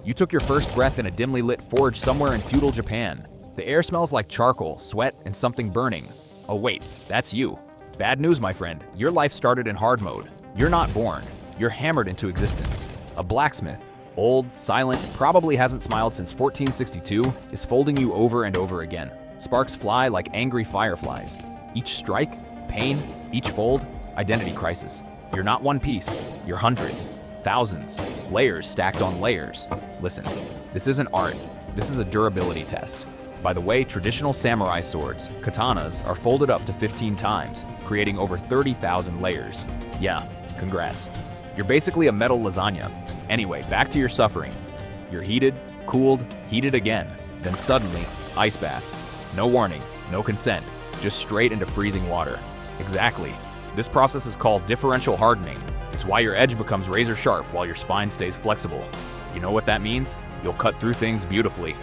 You took your first breath in a dimly lit forge somewhere in feudal Japan. The air smells like charcoal, sweat, and something burning. Oh wait, that's you. Bad news, my friend. Your life started in hard mode. You're not born. You're hammered into existence. A blacksmith, old, silent, probably hasn't smiled since 1462, is folding you over and over again. Sparks fly like angry fireflies. Each strike, pain, each fold, identity crisis. You're not one piece. You're hundreds, thousands, layers stacked on layers. Listen, this isn't art. This is a durability test. By the way, traditional samurai swords, katanas, are folded up to 15 times, creating over 30,000 layers. Yeah, congrats. You're basically a metal lasagna. Anyway, back to your suffering. You're heated, cooled, heated again. Then suddenly, ice bath. No warning, no consent, just straight into freezing water. Exactly. This process is called differential hardening. It's why your edge becomes razor sharp while your spine stays flexible. You know what that means? You'll cut through things beautifully,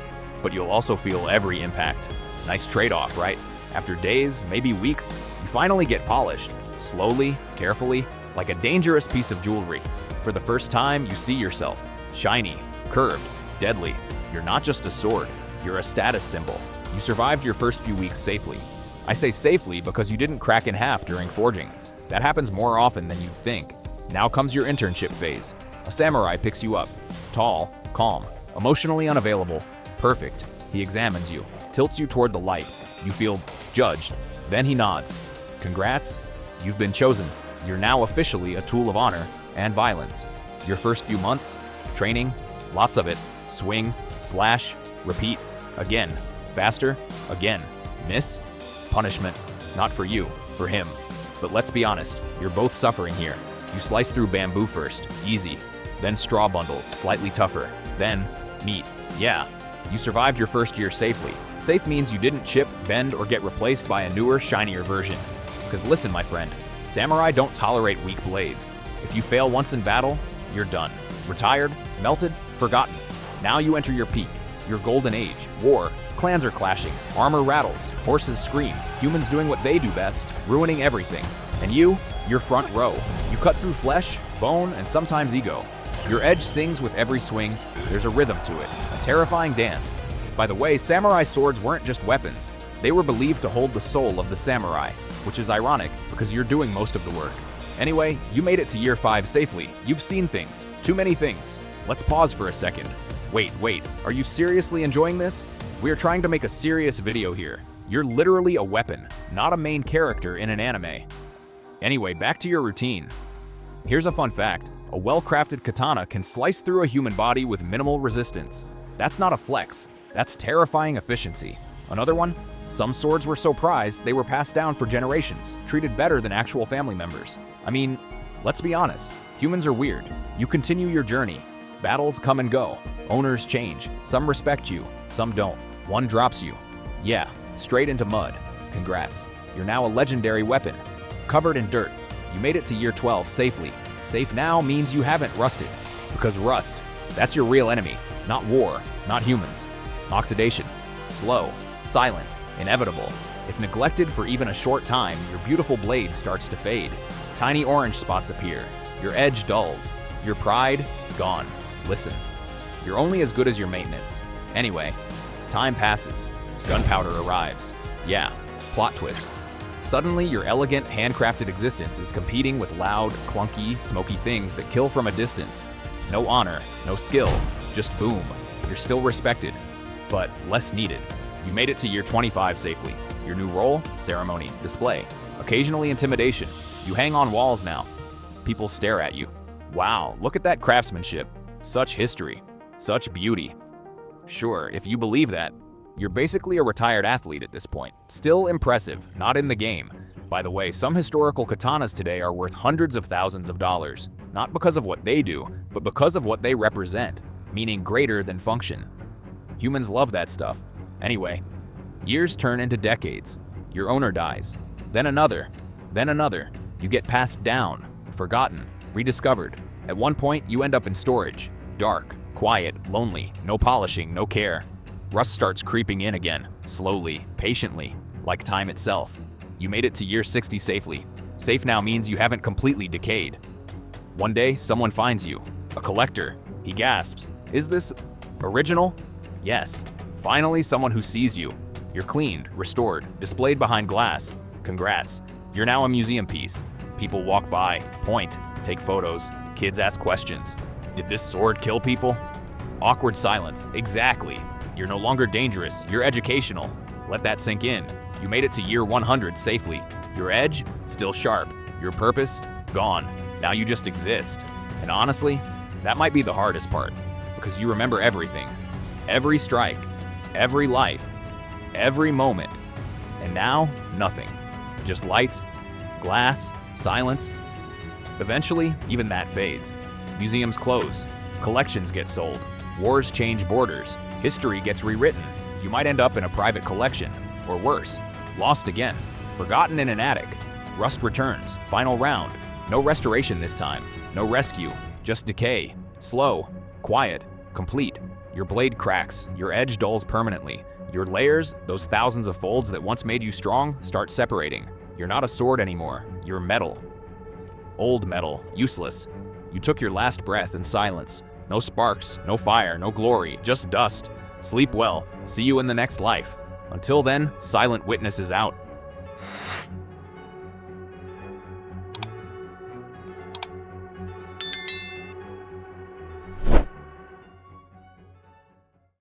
but you'll also feel every impact. Nice trade-off, right? After days, maybe weeks, you finally get polished. Slowly, carefully, like a dangerous piece of jewelry. For the first time, you see yourself. Shiny, curved, deadly. You're not just a sword, you're a status symbol. You survived your first few weeks safely. I say safely because you didn't crack in half during forging. That happens more often than you'd think. Now comes your internship phase. A samurai picks you up. Tall, calm, emotionally unavailable, perfect. He examines you, tilts you toward the light. You feel judged. Then he nods. Congrats, you've been chosen. You're now officially a tool of honor and violence. Your first few months, training, lots of it. Swing, slash, repeat, again. Faster, again. Miss, punishment. Not for you, for him. But let's be honest, you're both suffering here. You slice through bamboo first, easy. Then straw bundles, slightly tougher. Then meat. Yeah, you survived your first year safely. Safe means you didn't chip, bend, or get replaced by a newer, shinier version. Because listen, my friend, samurai don't tolerate weak blades. If you fail once in battle, you're done. Retired, melted, forgotten. Now you enter your peak, your golden age. War, clans are clashing, armor rattles, horses scream, humans doing what they do best, ruining everything. And you're front row. You cut through flesh, bone, and sometimes ego. Your edge sings with every swing. There's a rhythm to it, a terrifying dance. By the way, samurai swords weren't just weapons. They were believed to hold the soul of the samurai, which is ironic because you're doing most of the work. Anyway, you made it to year 5 safely. You've seen things, too many things. Let's pause for a second. Wait, are you seriously enjoying this? We are trying to make a serious video here. You're literally a weapon, not a main character in an anime. Anyway, back to your routine. Here's a fun fact. A well-crafted katana can slice through a human body with minimal resistance. That's not a flex. That's terrifying efficiency. Another one? Some swords were so prized they were passed down for generations, treated better than actual family members. I mean, let's be honest. Humans are weird. You continue your journey. Battles come and go. Owners change. Some respect you, some don't. One drops you. Yeah, straight into mud. Congrats. You're now a legendary weapon. Covered in dirt. You made it to year 12 safely. Safe now means you haven't rusted. Because rust, that's your real enemy. Not war, not humans. Oxidation. Slow, silent, inevitable. If neglected for even a short time, your beautiful blade starts to fade. Tiny orange spots appear. Your edge dulls. Your pride, gone. Listen, you're only as good as your maintenance. Anyway, time passes. Gunpowder arrives. Yeah, plot twist. Suddenly, your elegant, handcrafted existence is competing with loud, clunky, smoky things that kill from a distance. No honor, no skill, just boom. You're still respected, but less needed. You made it to year 25 safely. Your new role? Ceremony, display. Occasionally intimidation. You hang on walls now. People stare at you. Wow, look at that craftsmanship. Such history. Such beauty. Sure, if you believe that, you're basically a retired athlete at this point. Still impressive, not in the game. By the way, some historical katanas today are worth hundreds of thousands of dollars. Not because of what they do, but because of what they represent, meaning greater than function. Humans love that stuff. Anyway, years turn into decades. Your owner dies. Then another. Then another. You get passed down, forgotten, rediscovered. At one point, you end up in storage. Dark, quiet, lonely, no polishing, no care. Rust starts creeping in again, slowly, patiently, like time itself. You made it to year 60 safely. Safe now means you haven't completely decayed. One day, someone finds you. A collector. He gasps. Is this original? Yes. Finally, someone who sees you. You're cleaned, restored, displayed behind glass. Congrats. You're now a museum piece. People walk by, point, take photos. Kids ask questions. Did this sword kill people? Awkward silence. Exactly. You're no longer dangerous. You're educational. Let that sink in. You made it to year 100 safely. Your edge? Still sharp. Your purpose? Gone. Now you just exist. And honestly, that might be the hardest part, because you remember everything. Every strike, every life, every moment. And now, nothing. Just lights, glass, silence. Eventually, even that fades. Museums close. Collections get sold. Wars change borders. History gets rewritten. You might end up in a private collection, or worse, lost again. Forgotten in an attic. Rust returns. Final round. No restoration this time. No rescue. Just decay. Slow. Quiet. Complete. Your blade cracks. Your edge dulls permanently. Your layers, those thousands of folds that once made you strong, start separating. You're not a sword anymore. You're metal. Old metal. Useless. You took your last breath in silence. No sparks, no fire, no glory, just dust. Sleep well. See you in the next life. Until then, silent witness is out.